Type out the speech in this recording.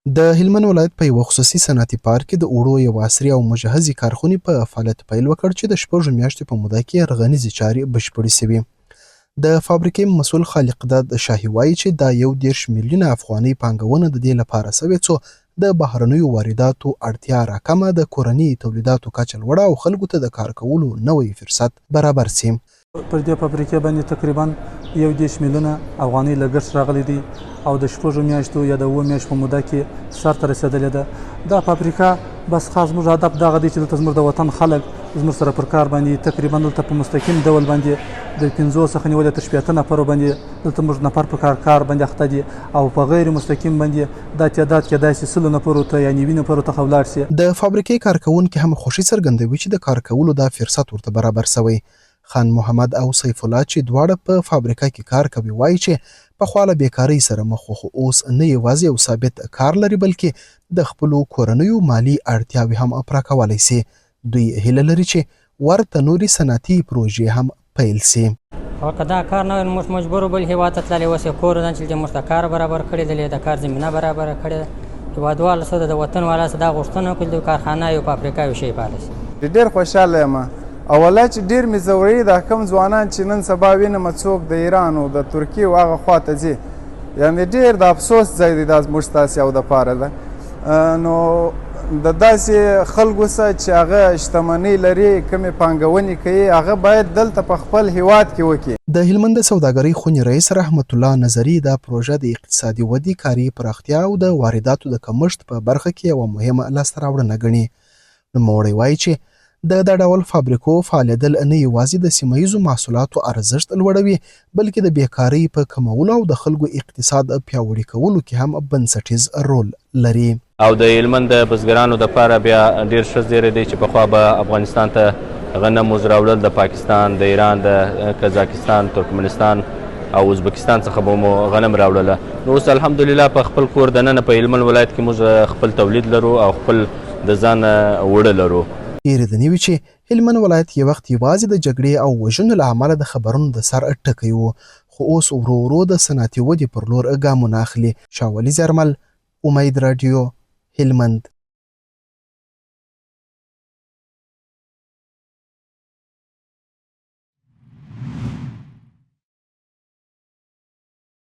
د هلمند ولایت په یو خصوصي صنعتي پارک کې د اوړو یو عصري او مجهزې کارخونې په فعالیت پیل وکړ چې د 6 میاشتو په موده کې رغنیزې چارې بشپړې شوې. د فابریکې مسؤل خالقداد شاهي وایي چې دا 11 میلیونه افغانۍ پانګونه د دې لپاره شوې څو د بهرنیو وارداتو اړتیا راکمه، د کورني تولیداتو کچه لوړه او خلکو ته د کار کولو نوی فرصت برابر شي. پر دې فابریکې باندې تقریبا 11 میلیونه افغانۍ لګښت راغلی دی او د 6 میاشتو یا د 9 میاشتو په موده کې سرته رسېدلې ده. دا فابریکه بس خاص زموږ هدف دغه دی چې دلته زموږ د وطن خلک زموږ سره پر کار باندې تقریبا دلته په مستقیم ډول باندې د 15 څخه نیولې تر 15 نفرو باندې دلته موږ نفر په کار باندې اخته دي او په غیر مستقیم باندې دا تعداد کې داسې 100 نفرو ته یا 90 نفرو ته ولاړ شي. د فابریکې کارکونکي هم خوشي څرګندوي چې د کار کولو دا فرصت ورته برابر شوی. خان محمد او سیف الله چې دواړه په فابریکه کې کار کوي وایي چې په خواله بیکاری سره مخ خو اوس نه یوازې یو ثابت کار لري بلکې د خپل کورنیو مالی اړتیاوې هم پوره کولی شي. دوی هیله لري چې ورته نوري صنعتي پروژې هم پیل شي. او که دا کار نه موږ مجبور بل هیواد ته تللی اوس کور نه چې موږ ته کار برابر کړی دی، د کار زمینه برابر کړې هیوادوال سره د وطن والا سره دا غوښتنه کوي د کارخانه یو فابریکه یو شی پالیس. ډېر خوشاله یم اوله چې ډېر مې ضروري دا کم ځوانان چې نن سبا وینم څوک د ایران او د ترکیې او هغه خواته ځي، یعنې ډېر د افسوس ځای دی دا زموږ ستاسې او دپاره ده. نو د داسې خلکو سره چې هغه شتمنۍ لري کومې پانګونې کوي هغه باید دلته په خپل هیواد کې وکړي. د هلمند د سوداګرۍ خونې رئیس رحمت الله نظري دا پروژه د اقتصادي ودې، کاري پراختیا او د وارداتو د کمښت په برخه کې یوه مهمه لاسته راوړنه ګڼي. نوموړی وایي چې د ډول فابریکو فعالیدل نه یوازې د سیمه ییزو محصولاتو ارزښت لوړوي بلکې د بیکارۍ په کمولو او د خلکو اقتصاد پیاوړي کولو کې هم بنسټیز رول لري. او د هلمند د بزګرانو دپاره بیا ډېر ښه زیری دی چې پخوا به افغانستان ته غنم راوړل، د پاکستان، د ایران، د قزاقستان، ترکمنستان او ازبکستان څخه به مو غنم راوړله. نو اوس الحمدلله په خپل کور دننه په هلمند ولایت کې موږ خپل تولید لرو او خپل د ځان وړه لرو. یریدنې وي چې هلمند ولایت یو وخت یوازې د جګړې او وژنو له امله د خبرونو د سر ټکی و، خو اوس ورو ورو د صنعتي ودې پر لور ګامونه اخلي. شاولي زرمل، امید رادیو، هلمند.